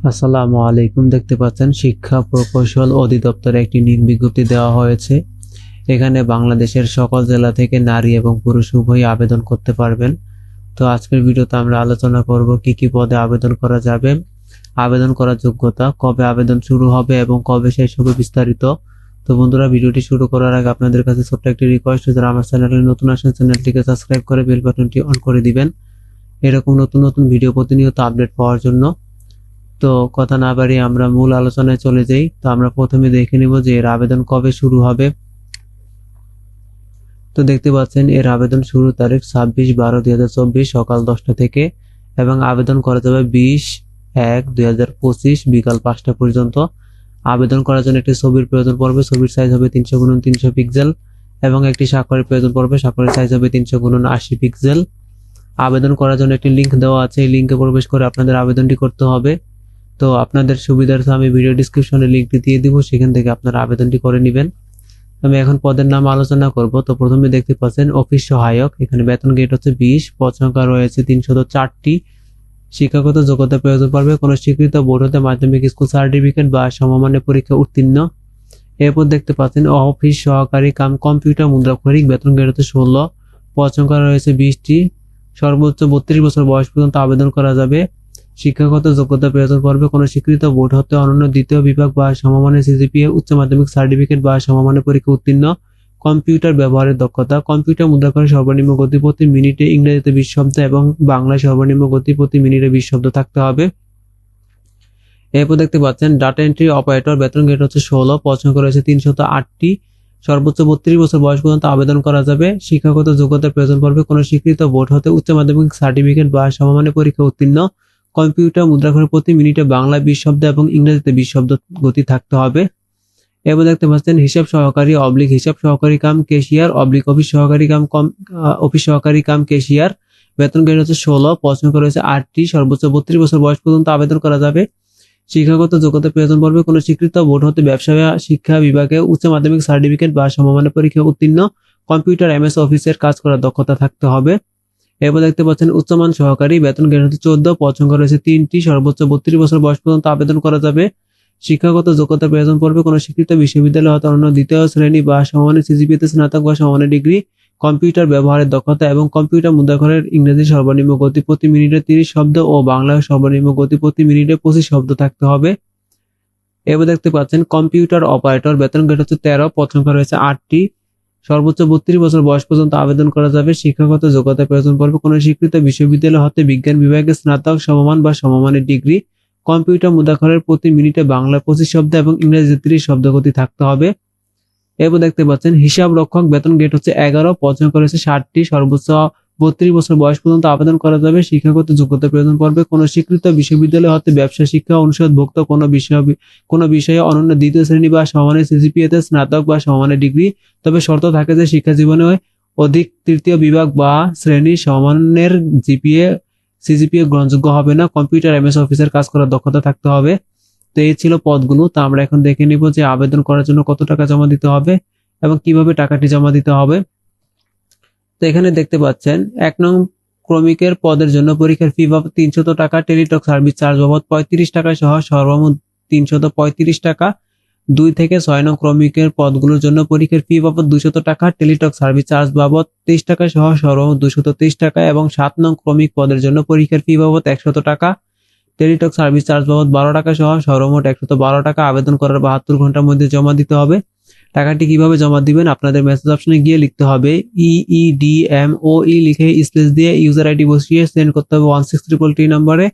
আসসালামু আলাইকুম। দেখতে পাচ্ছেন শিক্ষা প্রকৌশল অধিদপ্তরে একটি নিয়োগ বিজ্ঞপ্তি দেওয়া হয়েছে। এখানে বাংলাদেশের সকল জেলা থেকে নারী এবং পুরুষ উভয়ই আবেদন করতে পারবেন। তো আজকের ভিডিওতে আমরা আলোচনা করব কি কি পদে আবেদন করা যাবে, আবেদন করার যোগ্যতা, কবে আবেদন শুরু হবে এবং কবে শেষ হবে বিস্তারিত। তো বন্ধুরা, ভিডিওটি শুরু করার আগে আপনাদের কাছে ছোট্ট একটি রিকোয়েস্ট, যারা আমার চ্যানেলে নতুন আসেন চ্যানেলটিকে সাবস্ক্রাইব করে বেল বাটনটি অন করে দিবেন এরকম নতুন নতুন ভিডিও প্রতিনিয়ত আপডেট পাওয়ার জন্য। তো কথা না বাড়িয়ে আমরা মূল আলোচনায় চলে যাই। তো আমরা প্রথমে দেখে নিব যে এর আবেদন কবে শুরু হবে। তো দেখতে পাচ্ছেন এর আবেদন শুরু তারিখ 26/12/2024 সকাল 10টা থেকে এবং আবেদন করা যাবে 20/1/2025 বিকাল 5টা পর্যন্ত। আবেদন করার জন্য একটি ছবির প্রয়োজন পড়বে। ছবির সাইজ হবে 300x300 পিক্সেল এবং একটি স্বাক্ষরের প্রয়োজন পড়বে। স্বাক্ষরের সাইজ হবে 300x80 পিক্সেল। আবেদন করার জন্য একটি লিঙ্ক দেওয়া আছে, এই লিঙ্কে প্রবেশ করে আপনাদের আবেদনটি করতে হবে। তো আপনাদের সুবিধার্থে আমি ভিডিও ডিসক্রিপশনে লিঙ্কটি দিয়ে দিব, সেখান থেকে আপনারা আবেদনটি করে নেবেন। আমি এখন পদের নাম আলোচনা করব। তো প্রথমে দেখতে পাচ্ছেন অফিস সহায়ক। এখানে বেতন গ্রেড হচ্ছে 20, পদ সংখ্যা রয়েছে 304টি। শিক্ষাগত যোগ্যতা প্রয়োজন পড়বে কোনো স্বীকৃত বোর্ড হতে মাধ্যমিক স্কুল সার্টিফিকেট বা সমমানের পরীক্ষা উত্তীর্ণ। এরপর দেখতে পাচ্ছেন অফিস সহকারী কাম কম্পিউটার মুদ্রাক্ষরিক, বেতন গ্রেড হচ্ছে 16, পদ সংখ্যা রয়েছে 20টি। সর্বোচ্চ 32 বছর বয়স পর্যন্ত আবেদন করা যাবে। শিক্ষাগত যোগ্যতা প্রয়োজন পড়বে কোনো স্বীকৃত বোর্ড হতে অনন্য দ্বিতীয় বিভাগ বা সমমানের সিজিপিএ, উচ্চ মাধ্যমিক সার্টিফিকেট বা সমমানের পরীক্ষা উত্তীর্ণ। কম্পিউটার ব্যবহারের দক্ষতা, কম্পিউটার মুদ্রাক্ষরের সর্বনিম্ন গতি প্রতি মিনিটে ইংরেজিতে 20 শব্দ এবং বাংলায় সর্বনিম্ন গতি প্রতি মিনিটে 20 শব্দ থাকতে হবে। এরপর দেখতে পাচ্ছেন ডাটা এন্ট্রি অপারেটর, বেতন গ্রেড হচ্ছে 16, পদ সংখ্যা রয়েছে 308টি। সর্বোচ্চ 32 বছর বয়স পর্যন্ত আবেদন করা যাবে। শিক্ষাগত যোগ্যতার প্রয়োজন পড়বে কোনো স্বীকৃত বোর্ড হতে উচ্চ মাধ্যমিক সার্টিফিকেট বা সমমানের পরীক্ষা উত্তীর্ণ। কম্পিউটার মুদ্রাক্ষর প্রতি মিনিটে বাংলায় 20 শব্দ এবং ইংরেজিতে 20 শব্দ গতি থাকতে হবে। এবার দেখতে পাচ্ছেন হিসাব সহকারী অবলিক হিসাব সহকারী কাম কেশিয়ার অবলিক অফিস সহকারী কাম অফিস সহকারী কাম কেশিয়ার, বেতন গ্রেড হচ্ছে 16, পদ সংখ্যা রয়েছে 8টি। সর্বোচ্চ 32 বছর বয়স পর্যন্ত আবেদন করা যাবে। শিক্ষাগত যোগ্যতা প্রয়োজন পড়বে কোনো স্বীকৃত বোর্ড হতে ব্যবসায় শিক্ষা বিভাগে উচ্চ মাধ্যমিক সার্টিফিকেট বা সমমানের পরীক্ষা উত্তীর্ণ। কম্পিউটার এমএস অফিসের কাজ করার দক্ষতা থাকতে হবে। এরপর দেখতে পাচ্ছেন উচ্চমান সহকারী, বেতন গ্রেড হচ্ছে 14, পদ সংখ্যা রয়েছে 3টি। সর্বোচ্চ 32 বছর বয়স পর্যন্ত আবেদন করা যাবে। শিক্ষাগত যোগ্যতা প্রয়োজন পড়বে কোনো স্বীকৃত বিশ্ববিদ্যালয় হতে অন্য দ্বিতীয় শ্রেণী বা সমমানের সিজিপিএতে স্নাতক বা সমমানের ডিগ্রি। কম্পিউটার ব্যবহারের দক্ষতা এবং কম্পিউটার মুদ্রাক্ষরের ইংরেজি সর্বনিম্ন গতি প্রতি মিনিটে 30 শব্দ ও বাংলায় সর্বনিম্ন গতি প্রতি মিনিটে 25 শব্দ থাকতে হবে। এবার দেখতে পাচ্ছেন কম্পিউটার অপারেটর, বেতন গ্রেড হচ্ছে 13, পদ সংখ্যা রয়েছে 8টি। সর্বোচ্চ 32 বছর বয়স পর্যন্ত আবেদন করা যাবে। শিক্ষাগত যোগ্যতা প্রয়োজন পড়বে কোনো স্বীকৃত বিশ্ববিদ্যালয় হতে বিজ্ঞান বিভাগে স্নাতক সমমান বা সমমানের ডিগ্রি। কম্পিউটার মুদ্রাক্ষরের প্রতি মিনিটে বাংলা 25 শব্দ এবং ইংরেজি 30 শব্দ গতি থাকতে হবে। এরপর দেখতে পাচ্ছেন হিসাব রক্ষক, বেতন গ্রেড হচ্ছে 11, পদ সংখ্যা রয়েছে 60টি। সর্বোচ্চ 32 বছর বয়স পর্যন্ত আবেদন করা যাবে। শিক্ষাগত যোগ্যতা প্রয়োজন পড়বে কোনো স্বীকৃত বিশ্ববিদ্যালয় হতে ব্যবসা শিক্ষা অনুষদভুক্ত কোনো বিষয়ে অনন্য দ্বিতীয় শ্রেণী বা সমমানের সিজিপিএতে স্নাতক বা সমমানের ডিগ্রি। তবে শর্ত থাকে যে শিক্ষা জীবনে অধিক তৃতীয় বিভাগ বা শ্রেণী সমমানের সিজিপিএ গ্রহণযোগ্য হবে না। কম্পিউটার এমএস অফিসের কাজ করার দক্ষতা থাকতে হবে। তো এই ছিল পদগুলো। তো আমরা এখন দেখে নিব যে আবেদন করার জন্য কত টাকা জমা দিতে হবে এবং কিভাবে টাকাটি জমা দিতে হবে। তো এখানে দেখতে পাচ্ছেন 1 নং ক্রমিকের পদের জন্য পরীক্ষার ফি বাবদ 300 টাকা, টেলিটক সার্ভিস চার্জ বাবদ 35 টাকা সহ সর্বমোট 335 টাকা। 2 থেকে 6 নং ক্রমিকের পদগুলোর জন্য পরীক্ষার ফি বাবদ 200 টাকা, টেলিটক সার্ভিস চার্জ বাবদ 23 টাকা সহ সর্বমোট 223 টাকা এবং 7 নং ক্রমিক পদের জন্য পরীক্ষার ফি বাবদ 100 টাকা, টেলিটক সার্ভিস চার্জ বাবদ 12 টাকা সহ সর্বমোট 112 টাকা। আবেদন করার 72 ঘন্টার মধ্যে জমা দিতে হবে। টাকাটি কিভাবে জমা দিবেন, আপনাদের মেসেজ অপশনে গিয়ে লিখতে হবে EEDMOE লিখে স্পেস দিয়ে ইউজার আইডি বসিয়ে সেন্ড করতে হবে 16333 নম্বরে।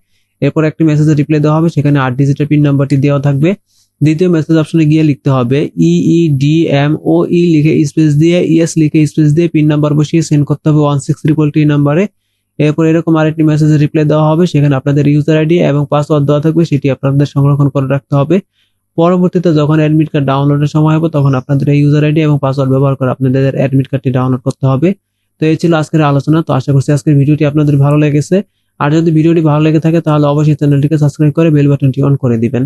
এরপর একটি মেসেজে রিপ্লাই দেওয়া হবে, সেখানে 8 ডিজিটের পিন নাম্বারটি দেওয়া থাকবে। দ্বিতীয় মেসেজ অপশনে গিয়ে লিখতে হবে EEDMOE লিখে স্পেস দিয়ে ইএস লিখে স্পেস দিয়ে পিন নাম্বার বসিয়ে সেন্ড করতে হবে 16333 নম্বরে। এরপর এরকম আরেকটি মেসেজে রিপ্লাই দেওয়া হবে, সেখানে আপনাদের ইউজার আইডি এবং পাসওয়ার্ড দেওয়া থাকবে, সেটি আপনাদের সংরক্ষণ করে রাখতে হবে। পরবর্তীতে যখন অ্যাডমিট কার্ড ডাউনলোডের সময় হবে তখন আপনাদের এই ইউজার আইডি এবং পাসওয়ার্ড ব্যবহার করে আপনাদের অ্যাডমিট কার্ডটি ডাউনলোড করতে হবে। তো এই ছিল আজকের আলোচনা। তো আশা করছি আজকের ভিডিওটি আপনাদের ভালো লেগেছে। আর যদি ভিডিওটি ভালো লেগে থাকে তাহলে অবশ্যই চ্যানেলটিকে সাবস্ক্রাইব করে বেল বাটনটি অন করে দিবেন।